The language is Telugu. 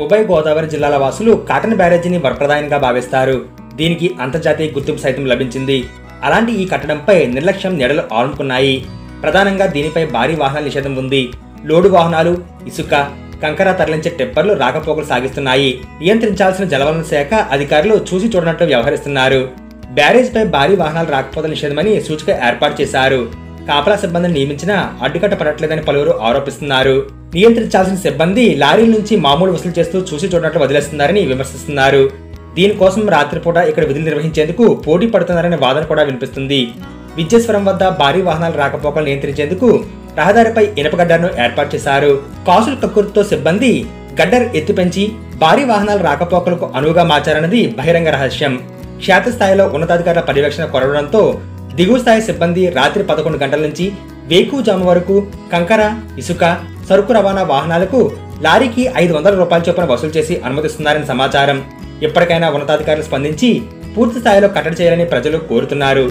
ఉభయ గోదావరి జిల్లాల వాసులు కాటన్ బ్యారేజీని వరప్రదాయంగా భావిస్తారు. దీనికి అంతర్జాతీయ గుర్తింపు సైతం లభించింది. అలాంటి ఈ కట్టడంపై నిర్లక్ష్యం నీడలు ఆనుకున్నాయి. ప్రధానంగా దీనిపై భారీ వాహనాల నిషేధం ఉంది. లోడు వాహనాలు, ఇసుక, కంకర తరలించే టిప్పర్లు రాకపోకలు సాగిస్తున్నాయి. నియంత్రించాల్సిన జలవనరుల శాఖ అధికారులు చూసి చూడనట్లు వ్యవహరిస్తున్నారు. బ్యారేజ్ పై భారీ వాహనాలు రాకపోకల నిషేధమని సూచిక ఏర్పాటు చేశారు. కాపలా సిబ్బందిని నియమించినా అడ్డుకట్ట పడట్లేదని పలువురు ఆరోపిస్తున్నారు. నియంత్రించాల్సిన సిబ్బంది లారీల నుంచి మామూలు వసూలు చేస్తూ చూసి చూడనట్లు వదిలేస్తున్నారని విమర్శిస్తున్నారు. దీనికోసం రాత్రిపూట ఇక్కడ విధులు నిర్వహించేందుకు పోటీ పడుతున్నారనే వాదన కూడా వినిపిస్తుంది. విద్యేశ్వరం వద్ద భారీ వాహనాల రాకపోకలు నియంత్రించేందుకు రహదారిపై ఇనుప గడ్డర్ను ఏర్పాటు చేశారు. కాసుల కక్కుర్తితో సిబ్బంది గడ్డర్ ఎత్తు పెంచి భారీ వాహనాల రాకపోకలకు అనువుగా మార్చారన్నది బహిరంగ రహస్యం. క్షేత్రస్థాయిలో ఉన్నతాధికారుల పర్యవేక్షణ కొరవడంతో దిగువ స్థాయి సిబ్బంది రాత్రి 11 గంటల నుంచి వేకువజాము వరకు కంకర, ఇసుక, సరుకు రవాణా వాహనాలకు లారీకి 500 రూపాయల చొప్పున వసూలు చేసి అనుమతిస్తున్నారని సమాచారం. ఇప్పటికైనా ఉన్నతాధికారులు స్పందించి పూర్తి స్థాయిలో కట్టడి చేయాలని ప్రజలు కోరుతున్నారు.